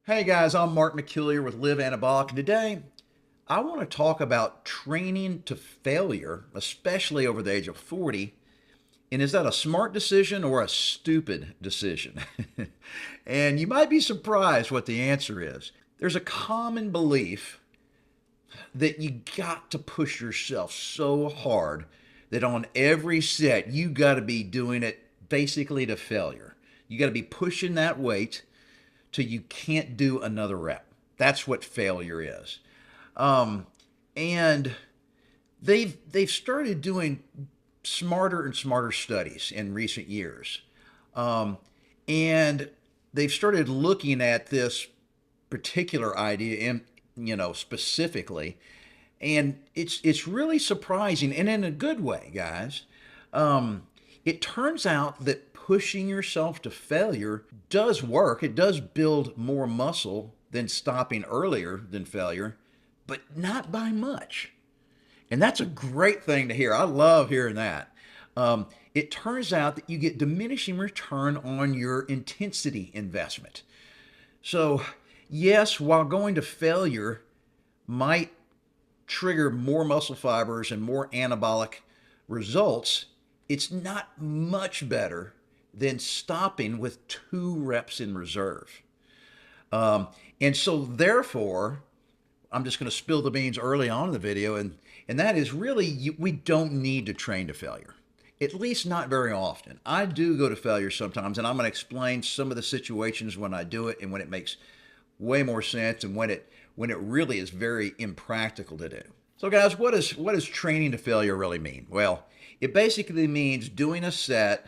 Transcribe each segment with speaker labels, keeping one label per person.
Speaker 1: Hey guys, I'm McIlyar with Live Anabolic, and today I want to talk about training to failure, especially over the age of 40. And is that a smart decision or a stupid decision? And you might be surprised what the answer is. There's a common belief that you got to push yourself so hard that on every set you got to be doing it basically to failure. You got to be pushing that weight till you can't do another rep. That's what failure is. Um, and they've started doing smarter and smarter studies in recent years, um, and they've started looking at this particular idea in specifically, and it's really surprising and in a good way, guys. Um, it turns out that pushing yourself to failure does work. It does build more muscle than stopping earlier than failure, but not by much. And that's a great thing to hear. I love hearing that. It turns out that you get diminishing return on your intensity investment. So, yes, while going to failure might trigger more muscle fibers and more anabolic results, it's not much better than stopping with 2 reps in reserve. Um, and so, therefore, I'm just going to spill the beans early on in the video, and that is really we don't need to train to failure, at least not very often. I do go to failure sometimes, and I'm going to explain some of the situations when I do it and when it makes way more sense and when it really is very impractical to do. So, guys, what does training to failure really mean? Well, it basically means doing a set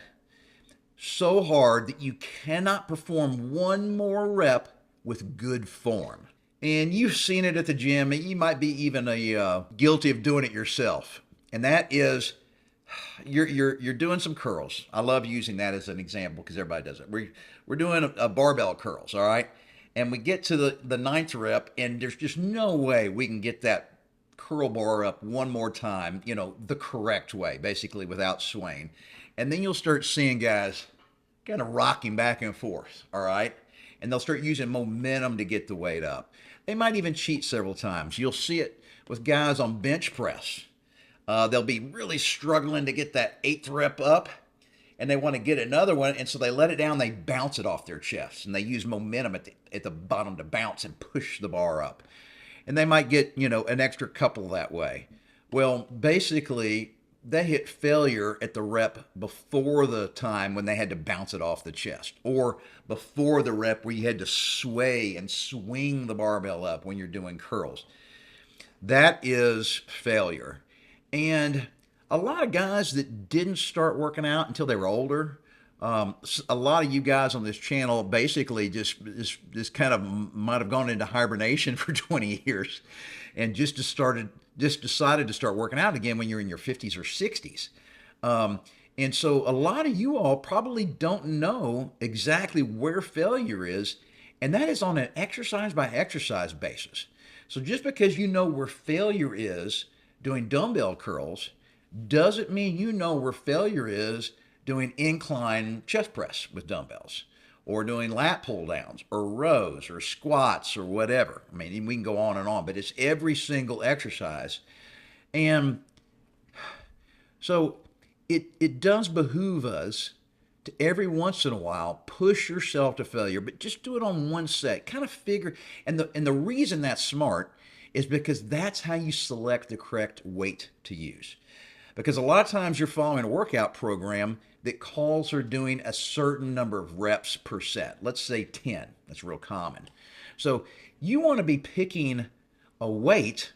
Speaker 1: so hard that you cannot perform one more rep with good form. And you've seen it at the gym. You might be even guilty of doing it yourself. And that is, you're doing some curls. I love using that as an example because everybody does it. We're doing a barbell curls, all right? And we get to the ninth rep, and there's just no way we can get that curl bar up one more time, the correct way, basically without swaying. And then you'll start seeing guys kind of rocking back and forth, all right? And they'll start using momentum to get the weight up. They might even cheat several times. You'll see it with guys on bench press. They'll be really struggling to get that 8th rep up, and they want to get another one, and so they let it down, they bounce it off their chest, and they use momentum at the bottom to bounce and push the bar up. And they might get, an extra couple that way. Well, basically, they hit failure at the rep before the time when they had to bounce it off the chest, or before the rep where you had to sway and swing the barbell up when you're doing curls. That is failure. And a lot of guys that didn't start working out until they were older, a lot of you guys on this channel basically just kind of might have gone into hibernation for 20 years and just decided to start working out again when you're in your 50s or 60s. And so a lot of you all probably don't know exactly where failure is, and that is on an exercise by exercise basis. So just because you know where failure is doing dumbbell curls doesn't mean you know where failure is doing incline chest press with dumbbells, or doing lat pull downs, or rows, or squats, or whatever. I mean, we can go on and on, but it's every single exercise. And so it does behoove us to every once in a while push yourself to failure, but just do it on one set. Kind of figure, and the reason that's smart is because that's how you select the correct weight to use. Because a lot of times you're following a workout program that calls for doing a certain number of reps per set. Let's say 10. That's real common. So you want to be picking a weight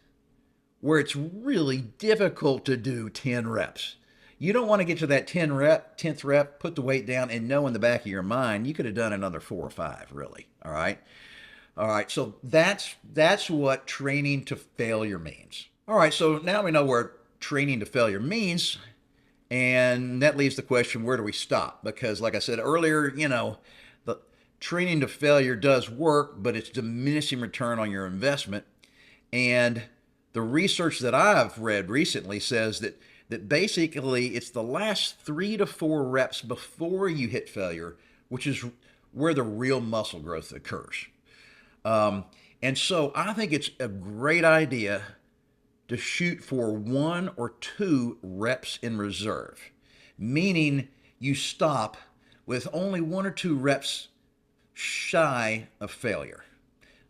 Speaker 1: where it's really difficult to do 10 reps. You don't want to get to that 10th rep, put the weight down, and know in the back of your mind you could have done another 4 or 5, really. All right? All right, so that's what training to failure means. All right, so now we know where training to failure means, and that leaves the question, where do we stop? Because like I said earlier, the training to failure does work, but it's diminishing return on your investment. And the research that I've read recently says that basically it's the last 3 to 4 reps before you hit failure, which is where the real muscle growth occurs. Um, and so I think it's a great idea to shoot for 1 or 2 reps in reserve, meaning you stop with only 1 or 2 reps shy of failure.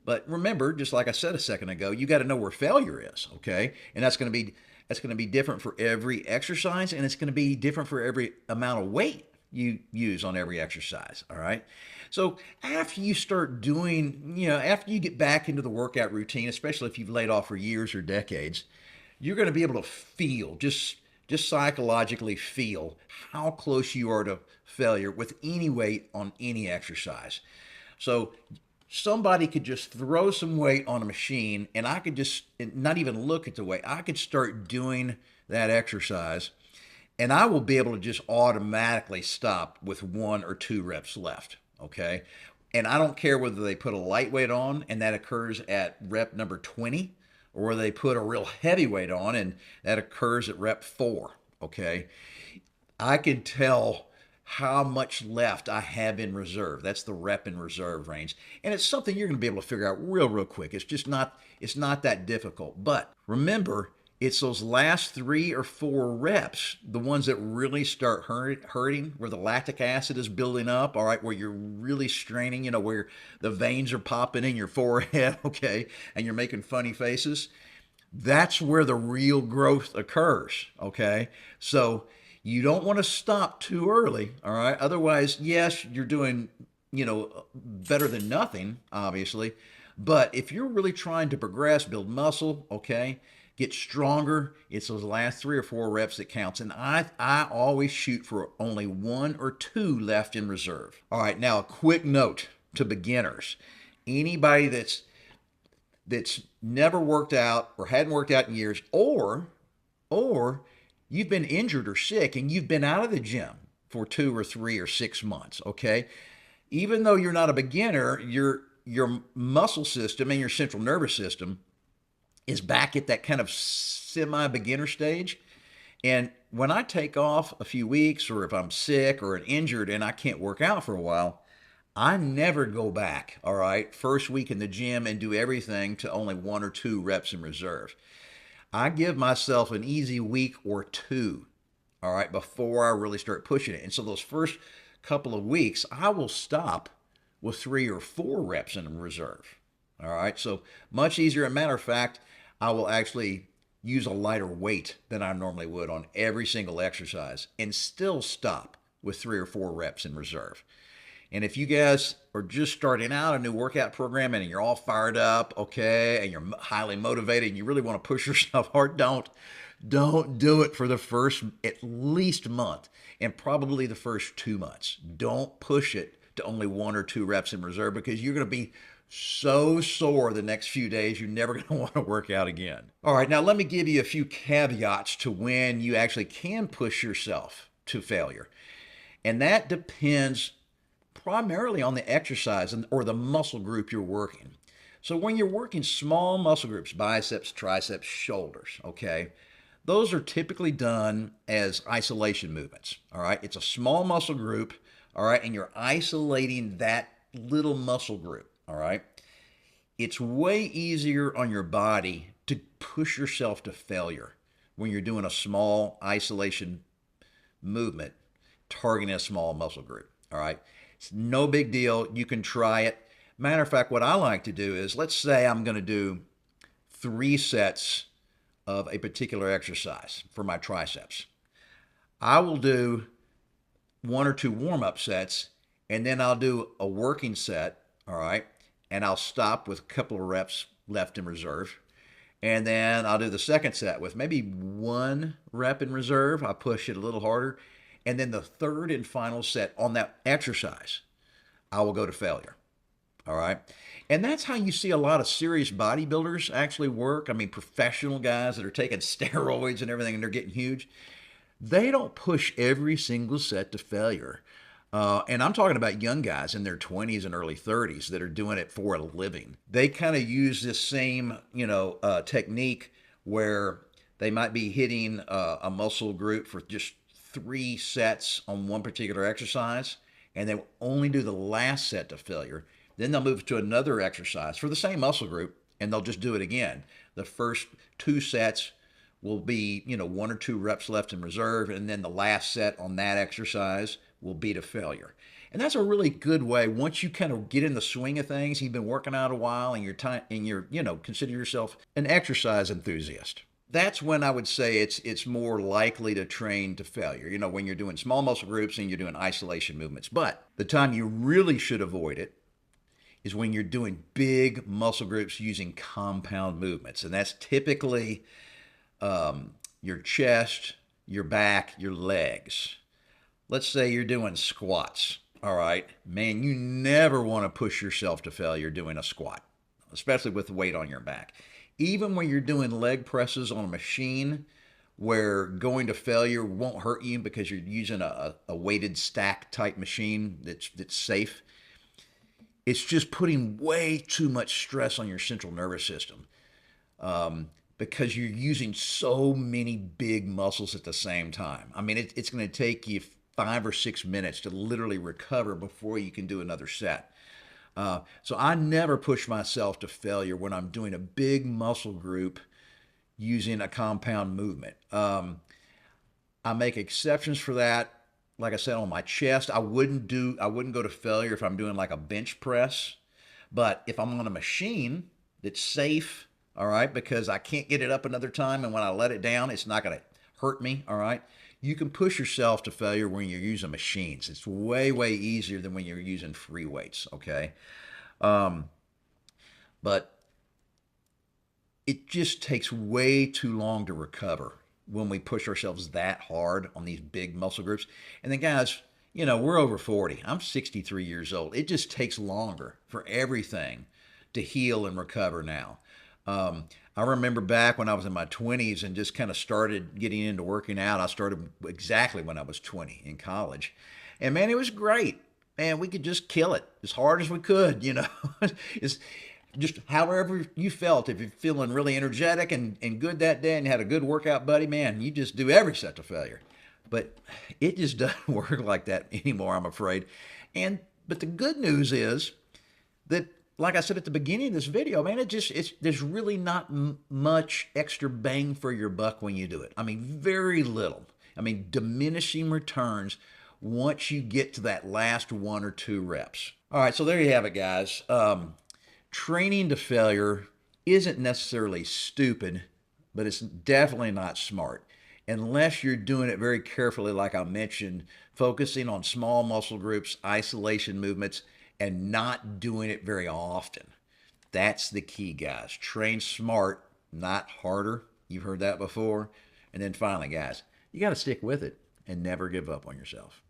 Speaker 1: But remember, just like I said a second ago, you got to know where failure is, okay? And that's going to be different for every exercise, and it's going to be different for every amount of weight you use on every exercise, all right? So after you start doing, after you get back into the workout routine, especially if you've laid off for years or decades, you're going to be able to feel, just psychologically feel how close you are to failure with any weight on any exercise. So somebody could just throw some weight on a machine and I could just not even look at the weight. I could start doing that exercise and I will be able to just automatically stop with 1 or 2 reps left. Okay. And I don't care whether they put a lightweight on and that occurs at rep number 20 or whether they put a real heavyweight on and that occurs at rep 4. Okay. I can tell how much left I have in reserve. That's the rep in reserve range. And it's something you're going to be able to figure out real quick. It's not that difficult. But remember, it's those last 3 or 4 reps, the ones that really start hurting, where the lactic acid is building up, all right, where you're really straining, where the veins are popping in your forehead, okay, and you're making funny faces. That's where the real growth occurs, okay? So you don't want to stop too early, all right? Otherwise, yes, you're doing, better than nothing, obviously. But if you're really trying to progress, build muscle, okay, get stronger, it's those last 3 or 4 reps that counts. And I always shoot for only 1 or 2 left in reserve. All right, now a quick note to beginners. Anybody that's never worked out or hadn't worked out in years, or you've been injured or sick and you've been out of the gym for 2 or 3 or 6 months, okay? Even though you're not a beginner, your muscle system and your central nervous system is back at that kind of semi-beginner stage. And when I take off a few weeks or if I'm sick or injured and I can't work out for a while, I never go back, all right, first week in the gym and do everything to only 1 or 2 reps in reserve. I give myself an easy week or 2, all right, before I really start pushing it. And so those first couple of weeks, I will stop with 3 or 4 reps in reserve, all right? So much easier. As a matter of fact, I will actually use a lighter weight than I normally would on every single exercise and still stop with 3 or 4 reps in reserve. And if you guys are just starting out a new workout program and you're all fired up, okay, and you're highly motivated and you really want to push yourself hard, don't do it for the first at least month and probably the first 2 months. Don't push it to only 1 or 2 reps in reserve because you're going to be so sore the next few days, you're never going to want to work out again. All right, now let me give you a few caveats to when you actually can push yourself to failure. And that depends primarily on the exercise or the muscle group you're working. So when you're working small muscle groups, biceps, triceps, shoulders, okay, those are typically done as isolation movements, all right? It's a small muscle group, all right, and you're isolating that little muscle group, all right? It's way easier on your body to push yourself to failure when you're doing a small isolation movement targeting a small muscle group, all right? It's no big deal. You can try it. Matter of fact, what I like to do is, let's say I'm going to do 3 sets of a particular exercise for my triceps. I will do 1 or 2 warm-up sets, and then I'll do a working set, all right, and I'll stop with a couple of reps left in reserve. And then I'll do the second set with maybe 1 rep in reserve. I'll push it a little harder. And then the third and final set on that exercise, I will go to failure. All right. And that's how you see a lot of serious bodybuilders actually work. I mean, professional guys that are taking steroids and everything and they're getting huge. They don't push every single set to failure. And I'm talking about young guys in their 20s and early 30s that are doing it for a living. They kind of use this same, technique where they might be hitting a muscle group for just 3 sets on one particular exercise, and they will only do the last set to failure Then they'll move to another exercise for the same muscle group, and they'll just do it again. The first 2 sets will be, 1 or 2 reps left in reserve, and then the last set on that exercise will be to failure. And that's a really good way, once you kind of get in the swing of things, you've been working out a while, and you're consider yourself an exercise enthusiast. That's when I would say it's more likely to train to failure. When you're doing small muscle groups and you're doing isolation movements. But the time you really should avoid it is when you're doing big muscle groups using compound movements. And that's typically your chest, your back, your legs. Let's say you're doing squats. All right, man, you never want to push yourself to failure doing a squat, especially with the weight on your back. Even when you're doing leg presses on a machine where going to failure won't hurt you because you're using a weighted stack type machine that's safe, it's just putting way too much stress on your central nervous system because you're using so many big muscles at the same time. I mean, it's going to take you 5 or 6 minutes to literally recover before you can do another set. So I never push myself to failure when I'm doing a big muscle group using a compound movement. I make exceptions for that. Like I said, on my chest, I wouldn't go to failure if I'm doing like a bench press. But if I'm on a machine that's safe, all right, because I can't get it up another time, and when I let it down, it's not going to hurt me, all right? You can push yourself to failure when you're using machines. It's way, way easier than when you're using free weights, okay? But it just takes way too long to recover when we push ourselves that hard on these big muscle groups. And then guys, we're over 40. I'm 63 years old. It just takes longer for everything to heal and recover now. I remember back when I was in my 20s and just kind of started getting into working out. I started exactly when I was 20 in college. And man, it was great. Man, we could just kill it as hard as we could, It's just however you felt. If you're feeling really energetic and good that day and you had a good workout buddy, man, you just do every set to failure. But it just doesn't work like that anymore, I'm afraid. But the good news is that, like I said at the beginning of this video, man, there's really not much extra bang for your buck when you do it. I mean, very little. I mean, diminishing returns once you get to that last 1 or 2 reps. All right, so there you have it, guys. Training to failure isn't necessarily stupid, but it's definitely not smart unless you're doing it very carefully, like I mentioned, focusing on small muscle groups, isolation movements, and not doing it very often. That's the key, guys. Train smart, not harder. You've heard that before. And then finally, guys, you got to stick with it and never give up on yourself.